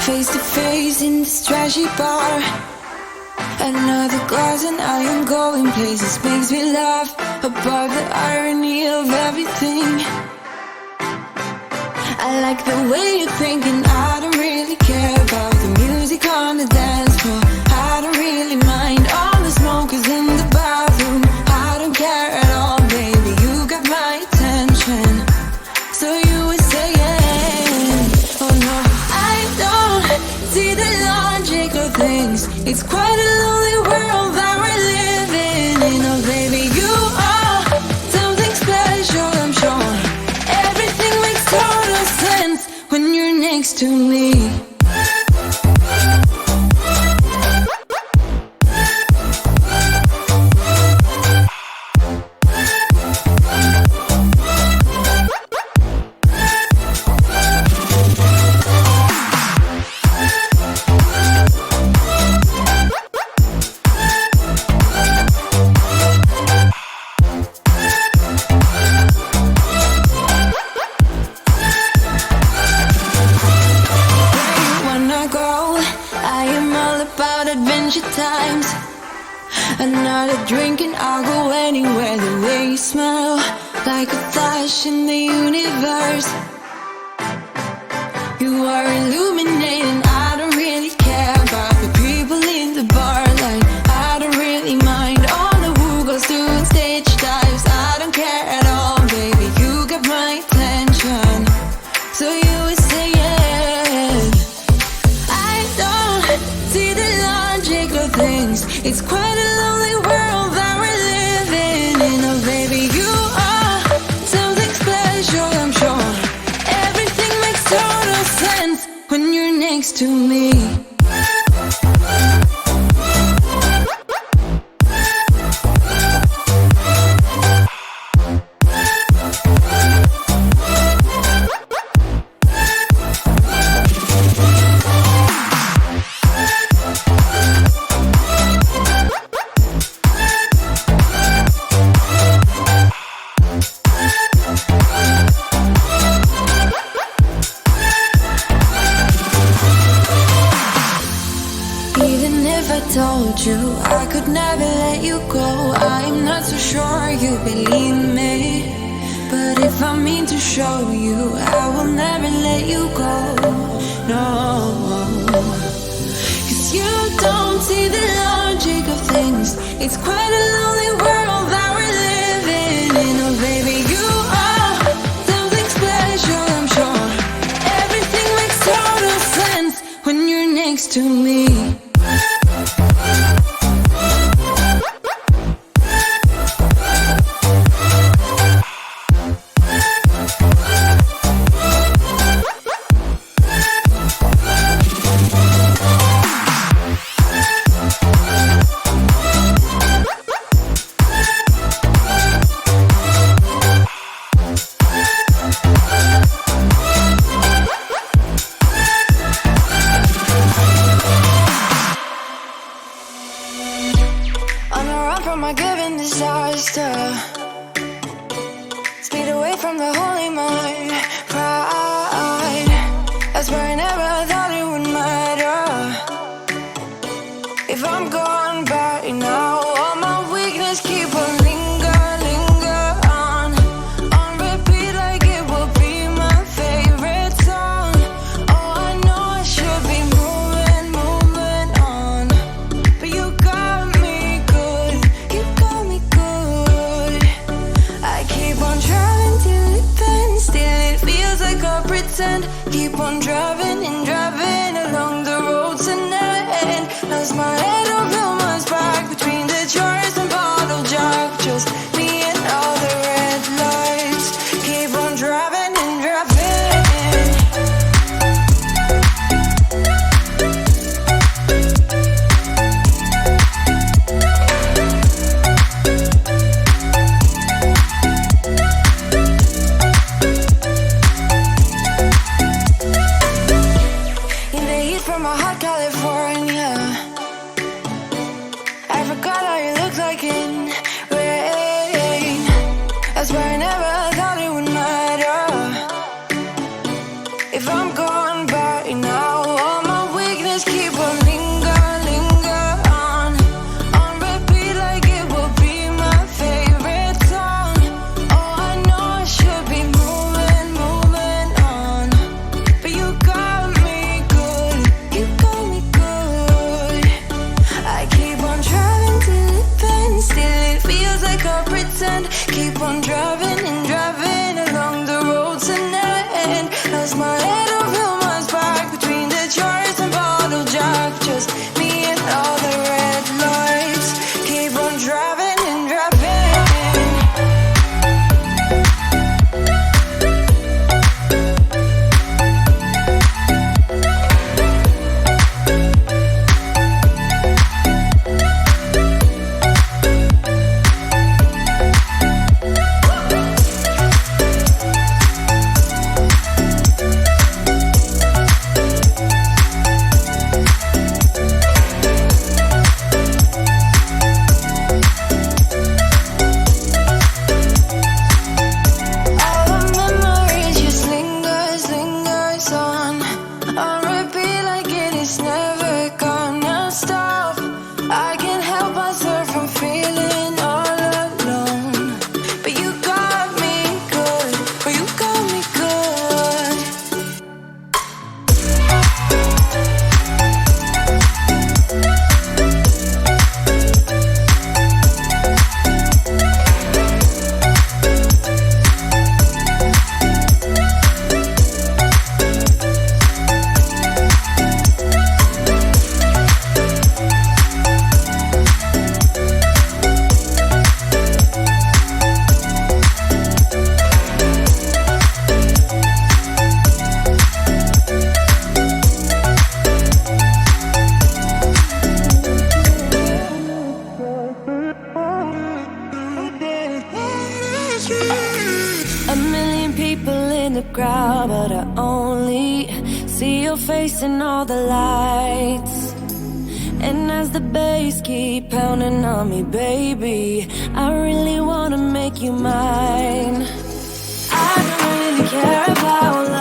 Face to face in this trashy bar. Another glass and I am going places. Makes me laugh about the irony of everything. I like the way you're thinking. I don't really care about the music on the dance floor. I don't really mind all the smokers in the bathroom. I don't care at all, baby, you got my attention. So you were saying, oh no, I don't see the logic of things. It's quite a lonely world that we're living in. Oh baby, you are something special, I'm sure. Everything makes total sense when you're next to me. Times another drink and I'll go anywhere. The way you smell, like a flash in the universe. You are illuminating. I don't really care about the people in the bar line. I don't really mind all the who goes doing stage dives. I don't care at all, baby, you got my attention. So you were saying, I don't see the logic of things. It's quite a lonely world that we're living in. Oh baby, you are something special, I'm sure. Everything makes total sense when you're next to me. Told you I could never let you go. I'm not so sure you believe me, but if I mean to show you, I will never let you go. No, 'cause you don't see the logic of things. It's quite a lonely world that we're living in. Oh baby, you are something special, I'm sure. Everything makes total sense when you're next to me. From my given disaster, speed away from the holy mind, pride. That's why I never thought it would matter if I'm gone by now. All my weakness keep on linger on repeat like it will be my favorite song. Oh, I know I should be moving on, but you got me good. You got me good. I keep on driving till it bends, still it feels like I pretend. Keep on driving and driving along the roads and end. Lost my head on Vilma's back between the jars and bottle jack. Just me and all the red lights. Keep on driving and driving. In the heat from my hot California, I forgot how you look like in rain. That's why I never thought it would matter if I'm gone by now. All my see your face in all the lights. And as the bass keep pounding on me, baby, I really wanna make you mine. I don't really care about love.